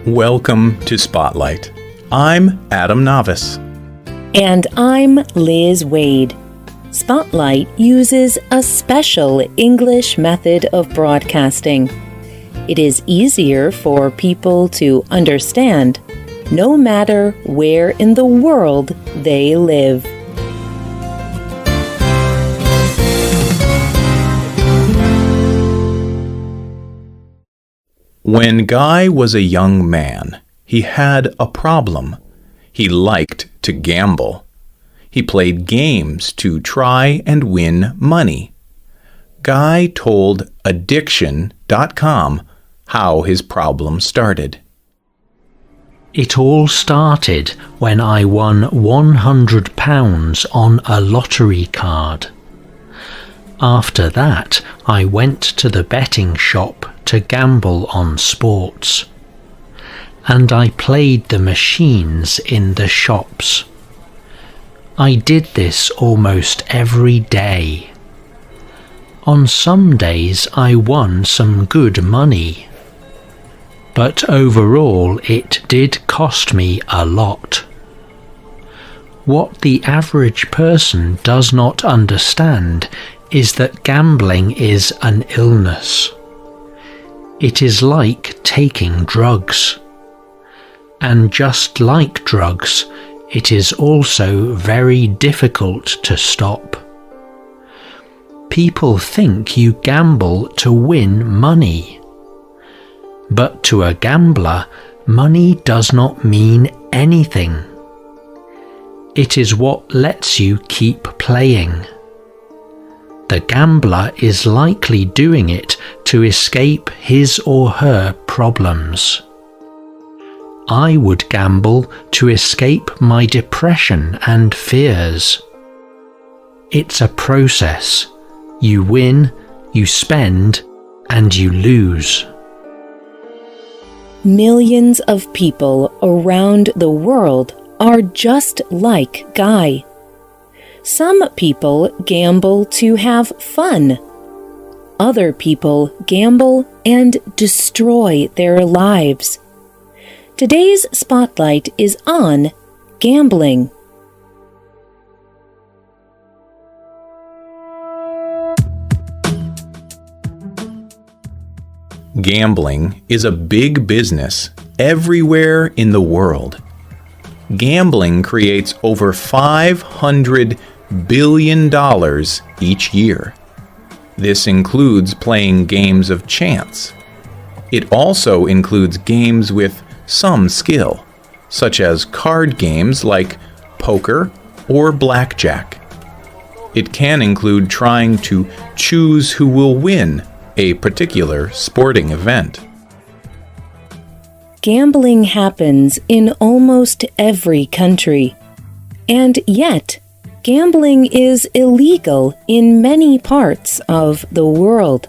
Welcome to Spotlight. I'm Adam Navis. And I'm Liz Wade. Spotlight uses a special English method of broadcasting. It is easier for people to understand, no matter where in the world they live. When Guy was a young man, he had a problem. He liked to gamble. He played games to try and win money. Guy told addiction.com how his problem started. It all started when I won £100 on a lottery card. After that, I went to the betting shop to gamble on sports. And I played the machines in the shops. I did this almost every day. On some days I won some good money. But overall it did cost me a lot. What the average person does not understand is that gambling is an illness. It is like taking drugs. And just like drugs, it is also very difficult to stop. People think you gamble to win money. But to a gambler, money does not mean anything. It is what lets you keep playing. The gambler is likely doing it to escape his or her problems. I would gamble to escape my depression and fears. It's a process. You win, you spend, and you lose. Millions of people around the world are just like Guy. Some people gamble to have fun. Other people gamble and destroy their lives. Today's spotlight is on gambling. Gambling is a big business everywhere in the world. Gambling creates over $500 billion each year. This includes playing games of chance. It also includes games with some skill, such as card games like poker or blackjack. It can include trying to choose who will win a particular sporting event. Gambling happens in almost every country, and yet gambling is illegal in many parts of the world.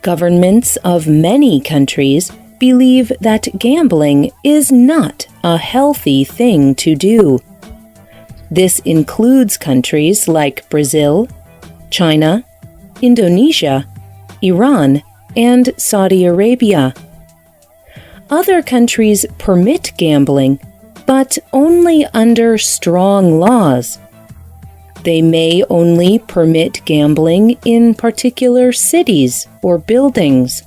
Governments of many countries believe that gambling is not a healthy thing to do. This includes countries like Brazil, China, Indonesia, Iran, and Saudi Arabia. Other countries permit gambling, but only under strong laws. They may only permit gambling in particular cities or buildings.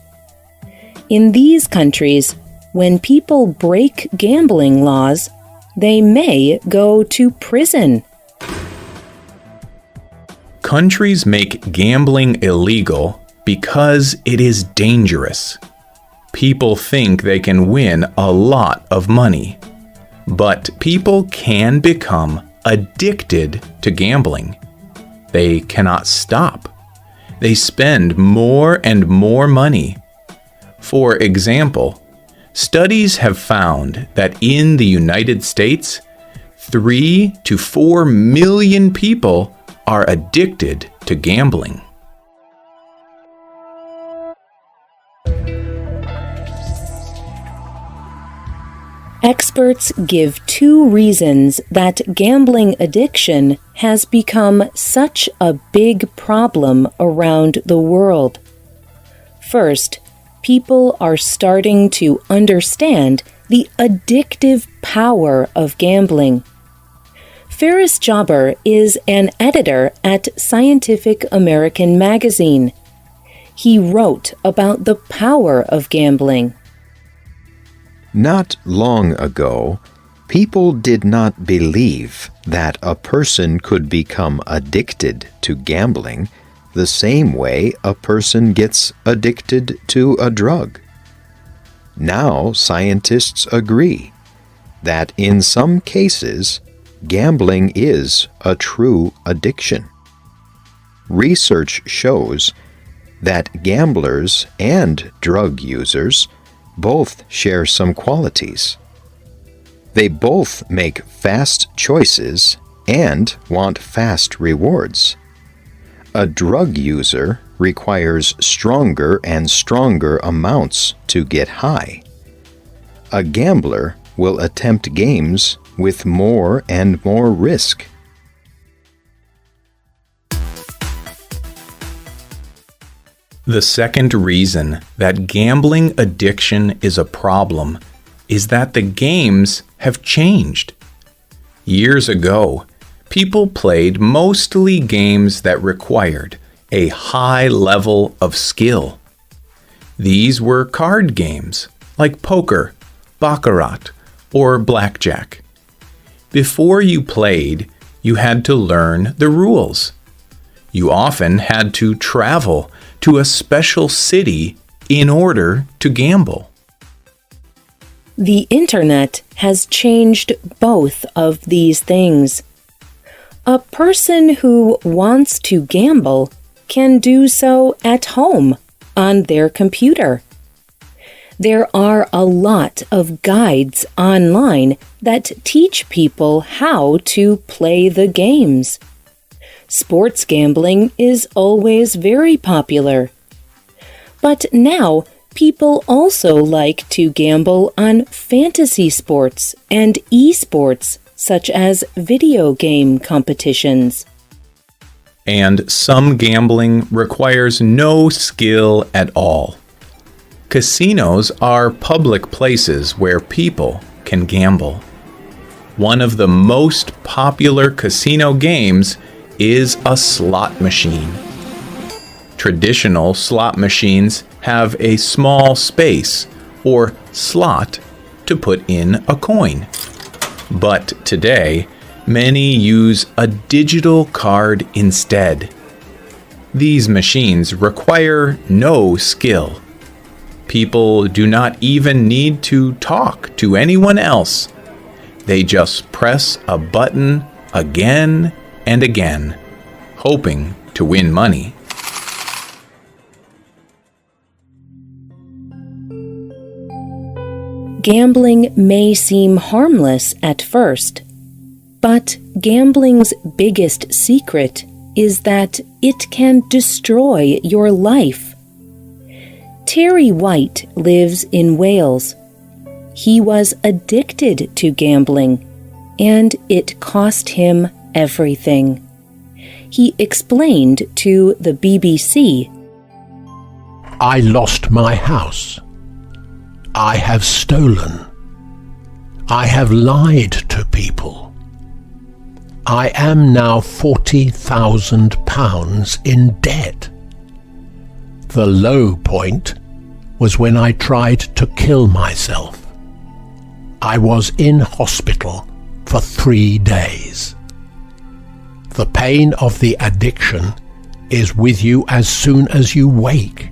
In these countries, when people break gambling laws, they may go to prison. Countries make gambling illegal because it is dangerous. People think they can win a lot of money. But people can become addicted to gambling. They cannot stop. They spend more and more money. For example, studies have found that in the United States, 3 to 4 million people are addicted to gambling. Experts give 2 reasons that gambling addiction has become such a big problem around the world. First, people are starting to understand the addictive power of gambling. Ferris Jobber is an editor at Scientific American magazine. He wrote about the power of gambling. Not long ago, people did not believe that a person could become addicted to gambling the same way a person gets addicted to a drug. Now scientists agree that in some cases, gambling is a true addiction. Research shows that gamblers and drug users both share some qualities. They both make fast choices and want fast rewards. A drug user requires stronger and stronger amounts to get high. A gambler will attempt games with more and more risk. The second reason that gambling addiction is a problem is that the games have changed. Years ago, people played mostly games that required a high level of skill. These were card games like poker, baccarat, or blackjack. Before you played, you had to learn the rules. You often had to travel to a special city in order to gamble. The Internet has changed both of these things. A person who wants to gamble can do so at home on their computer. There are a lot of guides online that teach people how to play the games. Sports gambling is always very popular. But now, people also like to gamble on fantasy sports and esports, such as video game competitions. And some gambling requires no skill at all. Casinos are public places where people can gamble. One of the most popular casino games is a slot machine. Traditional slot machines have a small space, or slot, to put in a coin. But today, many use a digital card instead. These machines require no skill. People do not even need to talk to anyone else. They just press a button again and again, hoping to win money. Gambling may seem harmless at first, but gambling's biggest secret is that it can destroy your life. Terry White lives in Wales. He was addicted to gambling, and it cost him everything. He explained to the BBC, "I lost my house. I have stolen. I have lied to people. I am now £40,000 in debt. The low point was when I tried to kill myself. I was in hospital for 3 days. The pain of the addiction is with you as soon as you wake.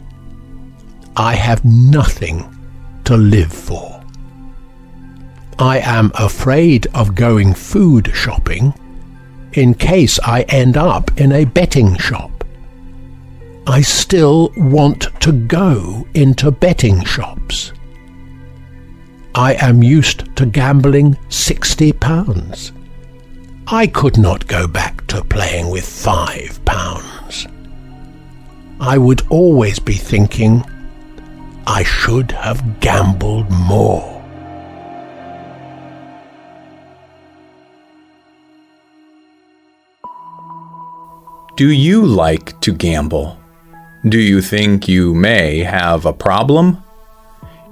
I have nothing to live for. I am afraid of going food shopping in case I end up in a betting shop. I still want to go into betting shops. I am used to gambling £60. I could not go back to playing with £5. I would always be thinking, I should have gambled more." Do you like to gamble? Do you think you may have a problem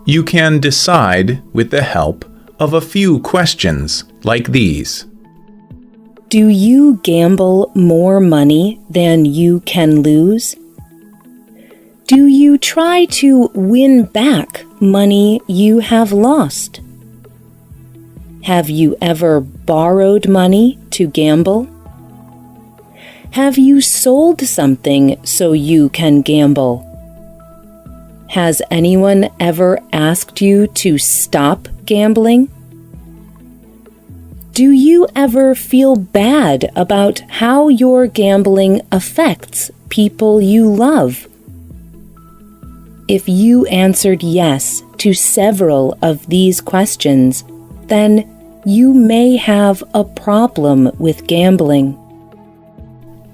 You can decide with the help of a few questions like these. Do you gamble more money than you can lose? Do you try to win back money you have lost? Have you ever borrowed money to gamble? Have you sold something so you can gamble? Has anyone ever asked you to stop gambling? Do you ever feel bad about how your gambling affects people you love? If you answered yes to several of these questions, then you may have a problem with gambling.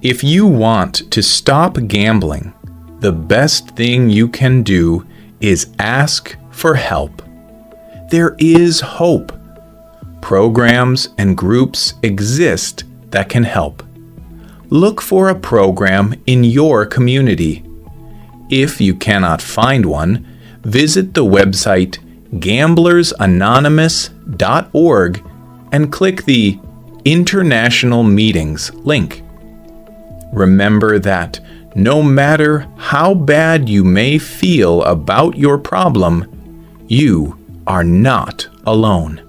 If you want to stop gambling, the best thing you can do is ask for help. There is hope. Programs and groups exist that can help. Look for a program in your community. If you cannot find one, visit the website gamblersanonymous.org and click the International Meetings link. Remember that no matter how bad you may feel about your problem, you are not alone.